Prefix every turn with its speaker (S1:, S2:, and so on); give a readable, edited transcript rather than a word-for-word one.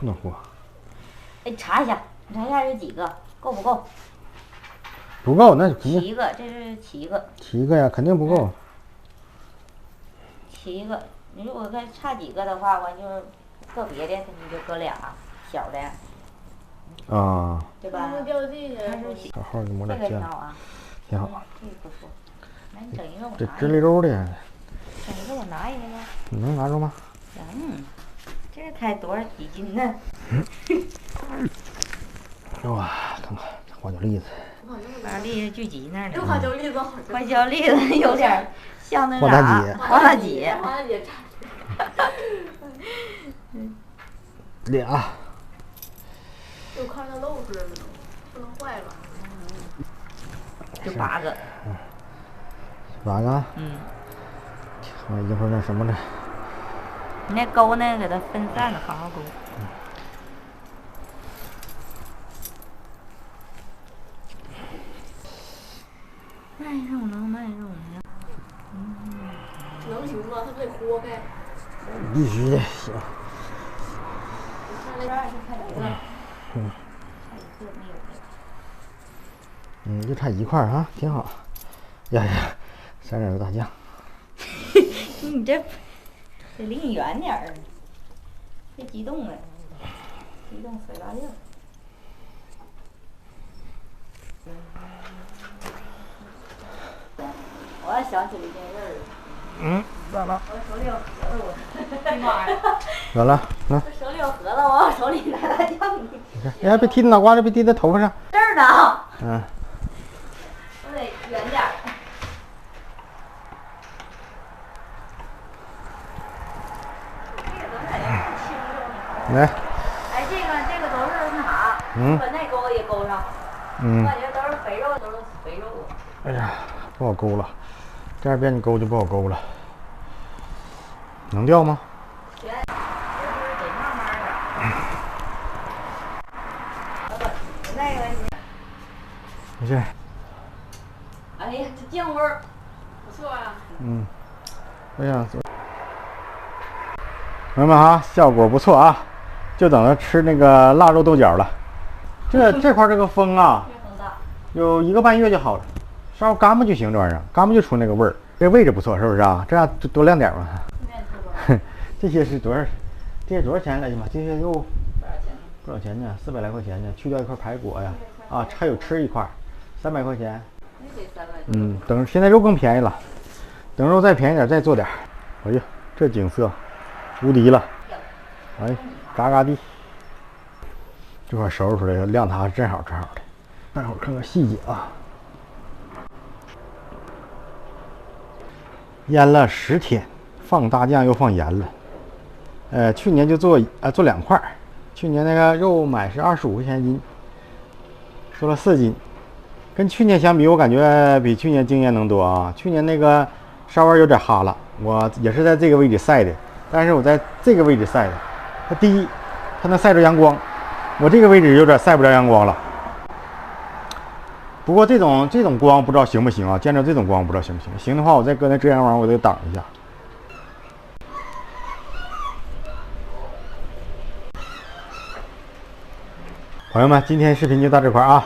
S1: 不能和。
S2: 哎，查一下，你查一下有几个，够不够？
S1: 不够，那肯定。
S2: 7个，这是7个。
S1: 7个呀，肯定不够。
S2: 7个，你如果再差几个的话，完就个别的，你就搁俩小的。
S1: 啊。
S2: 对吧？
S3: 掉地下。
S1: 好好的抹点酱。
S2: 这个挺好啊。
S1: 挺好。
S2: 这个不错。那你整一个我拿。
S1: 这直溜溜的。
S2: 整一个我拿一个吧。
S1: 你能拿住吗？
S2: 能。这才多少几斤呢？
S1: 哇，看看这花椒栗子。
S2: 花椒栗子聚集那儿呢。
S3: 这花椒栗子好吃。
S2: 花椒栗子有点像那啥。
S1: 花大姐。
S2: 花大姐。
S3: 花大姐
S1: 俩。
S3: 我看着漏出来了都，不能坏了。
S2: 就8个。
S1: 8个。我一会儿那什么了。
S2: 你那勾呢，给它分散了，好好勾。卖肉能卖肉能。
S3: 能行吗？它得豁开。
S1: 必须的，行。
S2: 这儿就差1个。差1个没有了。
S1: 就差1块啊，挺好。呀呀，撒点大酱。
S2: 你这得离你远点儿，别激动了，激动甩大劲儿。我还想起了一件事儿。
S1: 咋了？
S2: 我手里有盒子，我。
S3: 妈呀！
S1: 咋了？来。
S2: 我手里有盒子，我往手里拿大酱去。
S1: 哎，别踢脑瓜子，别踢在头发上。
S2: 这儿呢。我得远点儿。
S1: 来。
S2: 哎，这个都是那啥，把那钩也勾上。我感觉都是肥肉，都是肥肉。
S1: 哎呀，不好勾了，这样边你勾就不好勾了。能掉吗？
S2: 行，这就是得慢慢的。那个你。
S1: 没事。
S2: 哎呀，这酱味儿
S3: 不错啊。
S1: 哎呀，朋友们哈，效果不错啊，就等着吃那个腊肉豆角了。这块这个风啊，有1个半月就好了，稍微干巴就行，这玩意儿干巴就出那个味儿。这位置不错，是不是啊？这样多亮点嘛。这些是多少？这些多少钱来着嘛？这些又多少钱呢？400来块钱呢，去掉一块排骨呀，还有吃一块，300块钱。等现在肉更便宜了，等肉再便宜点再做点。哎呀，这景色无敌了！哎，嘎嘎地。这块收拾出来晾它正好的。待会儿看看细节啊。腌了10天，放大酱又放盐了。去年就做2块，去年那个肉买是25块钱一斤，做了4斤。跟去年相比，我感觉比去年经验能多啊。去年那个稍微有点哈了，我也是在这个位置晒的，但是我在这个位置晒的，它第一，它能晒着阳光，我这个位置有点晒不着阳光了。不过这种光不知道行不行啊？见着这种光不知道行不行？行的话，我再搁那遮阳网我得挡一下。朋友们，今天视频就到这块啊。